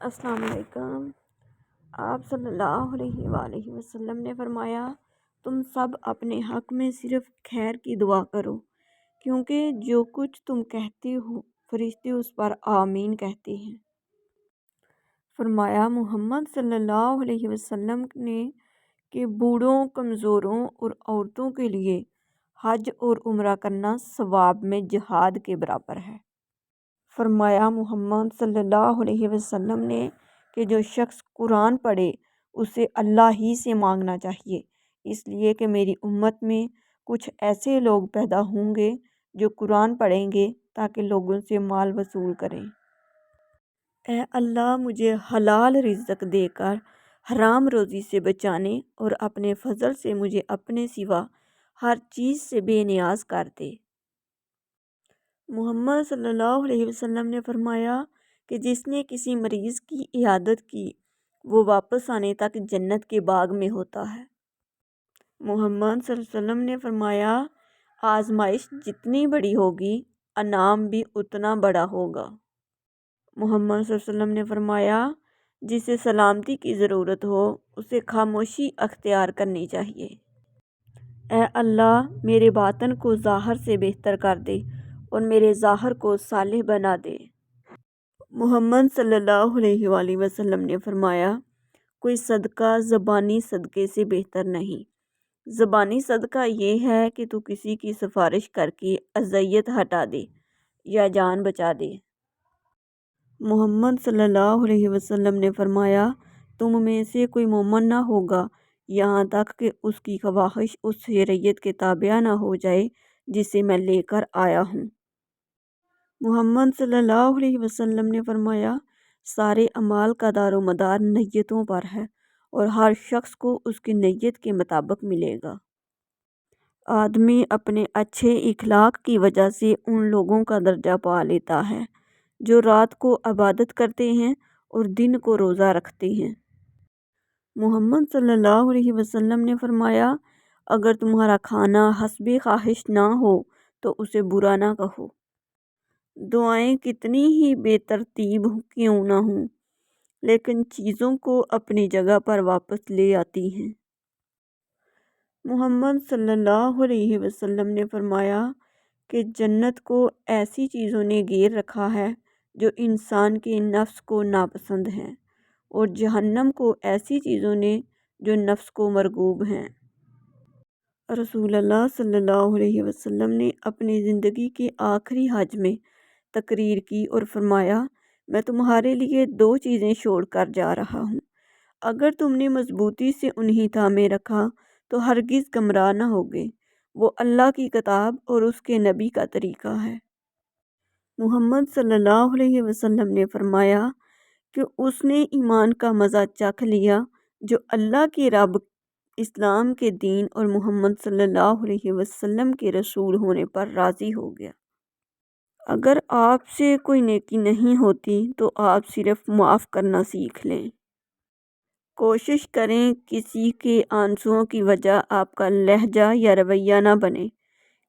السلام علیکم۔ آپ صلی اللہ علیہ وآلہ وسلم نے فرمایا، تم سب اپنے حق میں صرف خیر کی دعا کرو، کیونکہ جو کچھ تم کہتے ہو فرشتے اس پر آمین کہتے ہیں۔ فرمایا محمد صلی اللہ علیہ وسلم نے کہ بوڑھوں، کمزوروں اور عورتوں کے لیے حج اور عمرہ کرنا ثواب میں جہاد کے برابر ہے۔ فرمایا محمد صلی اللہ علیہ وسلم نے کہ جو شخص قرآن پڑھے اسے اللہ ہی سے مانگنا چاہیے، اس لیے کہ میری امت میں کچھ ایسے لوگ پیدا ہوں گے جو قرآن پڑھیں گے تاکہ لوگوں سے مال وصول کریں۔ اے اللہ، مجھے حلال رزق دے کر حرام روزی سے بچانے اور اپنے فضل سے مجھے اپنے سوا ہر چیز سے بے نیاز کر دے۔ محمد صلی اللہ علیہ وسلم نے فرمایا کہ جس نے کسی مریض کی عیادت کی وہ واپس آنے تک جنت کے باغ میں ہوتا ہے۔ محمد صلی اللہ علیہ وسلم نے فرمایا، آزمائش جتنی بڑی ہوگی انعام بھی اتنا بڑا ہوگا۔ محمد صلی اللہ علیہ وسلم نے فرمایا، جسے سلامتی کی ضرورت ہو اسے خاموشی اختیار کرنی چاہیے۔ اے اللہ، میرے باطن کو ظاہر سے بہتر کر دے اور میرے ظاہر کو صالح بنا دے۔ محمد صلی اللہ علیہ وآلہ وسلم نے فرمایا، کوئی صدقہ زبانی صدقے سے بہتر نہیں۔ زبانی صدقہ یہ ہے کہ تو کسی کی سفارش کر کے اذیت ہٹا دے یا جان بچا دے۔ محمد صلی اللہ علیہ وسلم نے فرمایا، تم میں سے کوئی مومن نہ ہوگا یہاں تک کہ اس کی خواہش اس شریعت کے تابع نہ ہو جائے جسے میں لے کر آیا ہوں۔ محمد صلی اللہ علیہ وسلم نے فرمایا، سارے اعمال کا دار و مدار نیتوں پر ہے اور ہر شخص کو اس کی نیت کے مطابق ملے گا۔ آدمی اپنے اچھے اخلاق کی وجہ سے ان لوگوں کا درجہ پا لیتا ہے جو رات کو عبادت کرتے ہیں اور دن کو روزہ رکھتے ہیں۔ محمد صلی اللہ علیہ وسلم نے فرمایا، اگر تمہارا کھانا حسب خواہش نہ ہو تو اسے برا نہ کہو۔ دعائیں کتنی ہی بے ترتیب کیوں نہ ہوں لیکن چیزوں کو اپنی جگہ پر واپس لے آتی ہیں۔ محمد صلی اللہ علیہ وسلم نے فرمایا کہ جنت کو ایسی چیزوں نے گھیر رکھا ہے جو انسان کے نفس کو ناپسند ہیں اور جہنم کو ایسی چیزوں نے جو نفس کو مرغوب ہیں۔ رسول اللہ صلی اللہ علیہ وسلم نے اپنی زندگی کے آخری حج میں تقریر کی اور فرمایا، میں تمہارے لیے دو چیزیں چھوڑ کر جا رہا ہوں، اگر تم نے مضبوطی سے انہیں تھامے رکھا تو ہرگز گمراہ نہ ہوگے، وہ اللہ کی کتاب اور اس کے نبی کا طریقہ ہے۔ محمد صلی اللہ علیہ وسلم نے فرمایا کہ اس نے ایمان کا مزہ چکھ لیا جو اللہ کے رب، اسلام کے دین اور محمد صلی اللہ علیہ وسلم کے رسول ہونے پر راضی ہو گیا۔ اگر آپ سے کوئی نیکی نہیں ہوتی تو آپ صرف معاف کرنا سیکھ لیں۔ کوشش کریں کسی کے آنسوؤں کی وجہ آپ کا لہجہ یا رویہ نہ بنے،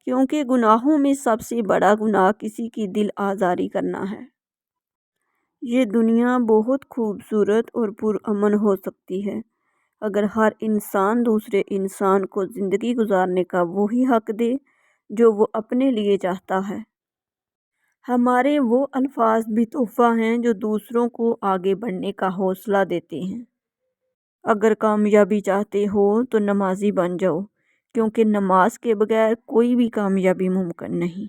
کیونکہ گناہوں میں سب سے بڑا گناہ کسی کی دل آزاری کرنا ہے۔ یہ دنیا بہت خوبصورت اور پرامن ہو سکتی ہے اگر ہر انسان دوسرے انسان کو زندگی گزارنے کا وہی حق دے جو وہ اپنے لیے چاہتا ہے۔ ہمارے وہ الفاظ بھی تحفہ ہیں جو دوسروں کو آگے بڑھنے کا حوصلہ دیتے ہیں۔ اگر کامیابی چاہتے ہو تو نمازی بن جاؤ، کیونکہ نماز کے بغیر کوئی بھی کامیابی ممکن نہیں۔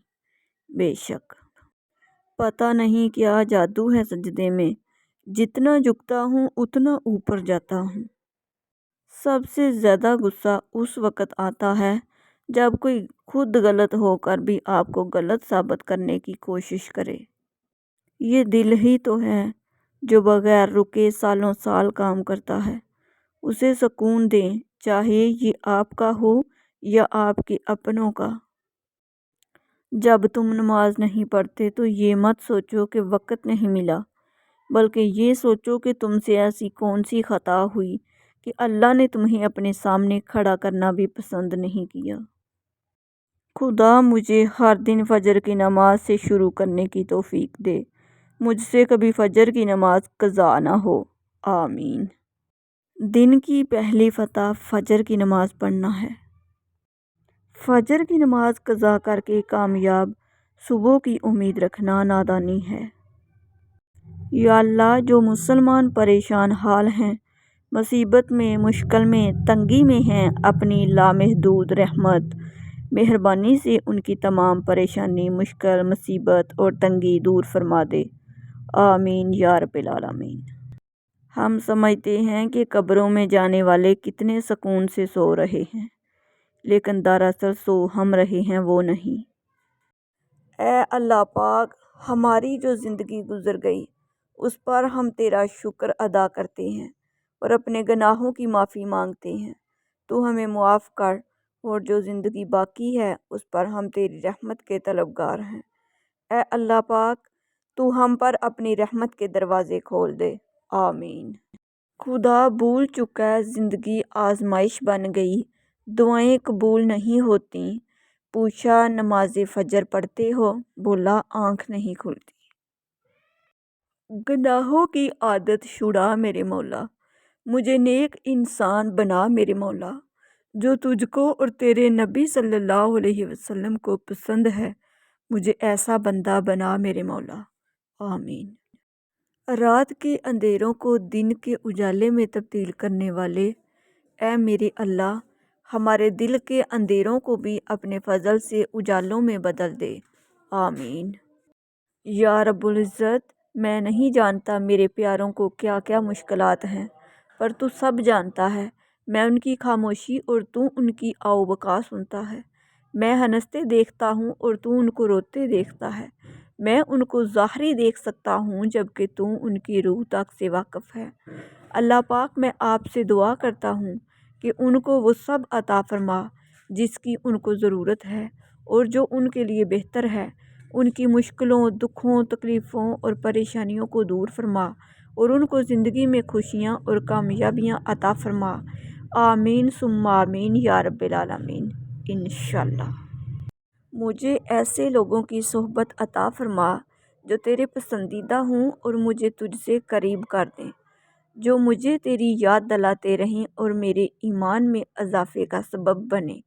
بے شک پتہ نہیں کیا جادو ہے سجدے میں، جتنا جھکتا ہوں اتنا اوپر جاتا ہوں۔ سب سے زیادہ غصہ اس وقت آتا ہے جب کوئی خود غلط ہو کر بھی آپ کو غلط ثابت کرنے کی کوشش کرے۔ یہ دل ہی تو ہے جو بغیر رکے سالوں سال کام کرتا ہے، اسے سکون دیں، چاہے یہ آپ کا ہو یا آپ کے اپنوں کا۔ جب تم نماز نہیں پڑھتے تو یہ مت سوچو کہ وقت نہیں ملا، بلکہ یہ سوچو کہ تم سے ایسی کون سی خطا ہوئی کہ اللہ نے تمہیں اپنے سامنے کھڑا کرنا بھی پسند نہیں کیا۔ خدا مجھے ہر دن فجر کی نماز سے شروع کرنے کی توفیق دے۔ مجھ سے کبھی فجر کی نماز قضا نہ ہو، آمین۔ دن کی پہلی فتح فجر کی نماز پڑھنا ہے۔ فجر کی نماز قضا کر کے کامیاب صبح کی امید رکھنا نادانی ہے۔ یا اللہ، جو مسلمان پریشان حال ہیں، مصیبت میں، مشکل میں، تنگی میں ہیں، اپنی لامحدود رحمت مہربانی سے ان کی تمام پریشانی، مشکل، مصیبت اور تنگی دور فرما دے، آمین یا رب العالمین۔ ہم سمجھتے ہیں کہ قبروں میں جانے والے کتنے سکون سے سو رہے ہیں، لیکن دراصل سو ہم رہے ہیں، وہ نہیں۔ اے اللہ پاک، ہماری جو زندگی گزر گئی اس پر ہم تیرا شکر ادا کرتے ہیں اور اپنے گناہوں کی معافی مانگتے ہیں۔ تو ہمیں معاف کر، اور جو زندگی باقی ہے اس پر ہم تیری رحمت کے طلبگار ہیں۔ اے اللہ پاک، تو ہم پر اپنی رحمت کے دروازے کھول دے، آمین۔ خدا بھول چکا ہے، زندگی آزمائش بن گئی، دعائیں قبول نہیں ہوتیں۔ پوچھا نماز فجر پڑھتے ہو؟ بولا آنکھ نہیں کھلتی۔ گناہوں کی عادت چھڑا میرے مولا، مجھے نیک انسان بنا میرے مولا، جو تجھ کو اور تیرے نبی صلی اللہ علیہ وسلم کو پسند ہے، مجھے ایسا بندہ بنا میرے مولا، آمین۔ رات کے اندھیروں کو دن کے اجالے میں تبدیل کرنے والے اے میرے اللہ، ہمارے دل کے اندھیروں کو بھی اپنے فضل سے اجالوں میں بدل دے، آمین۔ یا رب العزت، میں نہیں جانتا میرے پیاروں کو کیا کیا مشکلات ہیں، پر تو سب جانتا ہے۔ میں ان کی خاموشی اور تو ان کی آو بکا سنتا ہے۔ میں ہنستے دیکھتا ہوں اور تو ان کو روتے دیکھتا ہے۔ میں ان کو ظاہری دیکھ سکتا ہوں جبکہ تو ان کی روح تک سے واقف ہے۔ اللہ پاک، میں آپ سے دعا کرتا ہوں کہ ان کو وہ سب عطا فرما جس کی ان کو ضرورت ہے اور جو ان کے لیے بہتر ہے۔ ان کی مشکلوں، دکھوں، تکلیفوں اور پریشانیوں کو دور فرما اور ان کو زندگی میں خوشیاں اور کامیابیاں عطا فرما، آمین ثم آمین یا رب العالمین، انشاءاللہ۔ مجھے ایسے لوگوں کی صحبت عطا فرما جو تیرے پسندیدہ ہوں اور مجھے تجھ سے قریب کر دیں، جو مجھے تیری یاد دلاتے رہیں اور میرے ایمان میں اضافے کا سبب بنے،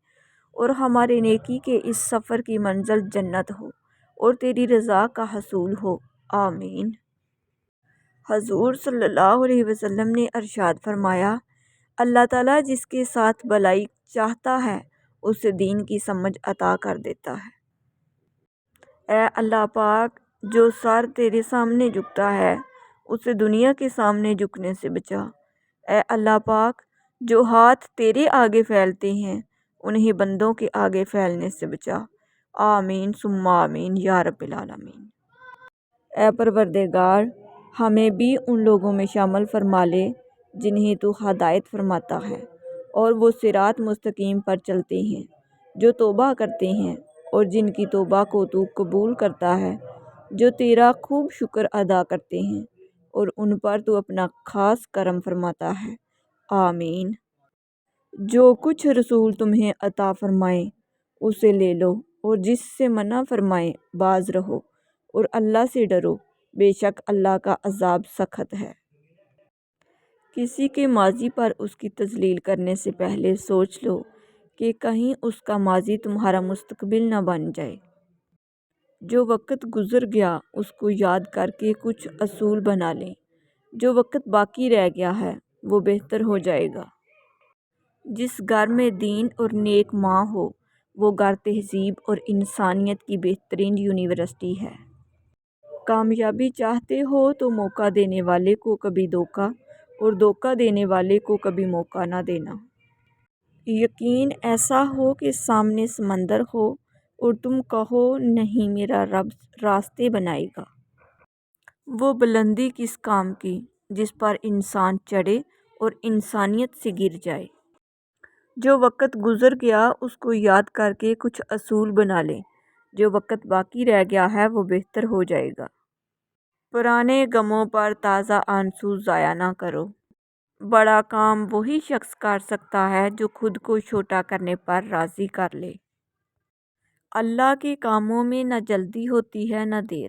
اور ہمارے نیکی کے اس سفر کی منزل جنت ہو اور تیری رضا کا حصول ہو، آمین۔ حضور صلی اللہ علیہ وسلم نے ارشاد فرمایا، اللہ تعالیٰ جس کے ساتھ بھلائی چاہتا ہے اسے دین کی سمجھ عطا کر دیتا ہے۔ اے اللہ پاک، جو سر تیرے سامنے جھکتا ہے اسے دنیا کے سامنے جھکنے سے بچا۔ اے اللہ پاک، جو ہاتھ تیرے آگے پھیلتے ہیں انہیں بندوں کے آگے پھیلنے سے بچا، آمین ثم آمین یا رب العالمین۔ اے پروردگار، ہمیں بھی ان لوگوں میں شامل فرما لے جنہیں تو ہدایت فرماتا ہے اور وہ صراط مستقیم پر چلتے ہیں، جو توبہ کرتے ہیں اور جن کی توبہ کو تو قبول کرتا ہے، جو تیرا خوب شکر ادا کرتے ہیں اور ان پر تو اپنا خاص کرم فرماتا ہے، آمین۔ جو کچھ رسول تمہیں عطا فرمائیں اسے لے لو اور جس سے منع فرمائیں باز رہو، اور اللہ سے ڈرو، بے شک اللہ کا عذاب سخت ہے۔ کسی کے ماضی پر اس کی تذلیل کرنے سے پہلے سوچ لو کہ کہیں اس کا ماضی تمہارا مستقبل نہ بن جائے۔ جو وقت گزر گیا اس کو یاد کر کے کچھ اصول بنا لیں، جو وقت باقی رہ گیا ہے وہ بہتر ہو جائے گا۔ جس گھر میں دین اور نیک ماں ہو وہ گھر تہذیب اور انسانیت کی بہترین یونیورسٹی ہے۔ کامیابی چاہتے ہو تو موقع دینے والے کو کبھی دھوکہ اور دھوکہ دینے والے کو کبھی موقع نہ دینا۔ یقین ایسا ہو کہ سامنے سمندر ہو اور تم کہو نہیں میرا رب راستے بنائے گا۔ وہ بلندی کس کام کی جس پر انسان چڑھے اور انسانیت سے گر جائے۔ جو وقت گزر گیا اس کو یاد کر کے کچھ اصول بنا لیں، جو وقت باقی رہ گیا ہے وہ بہتر ہو جائے گا۔ پرانے غموں پر تازہ آنسو ضائع نہ کرو۔ بڑا کام وہی شخص کر سکتا ہے جو خود کو چھوٹا کرنے پر راضی کر لے۔ اللہ کے کاموں میں نہ جلدی ہوتی ہے نہ دیر،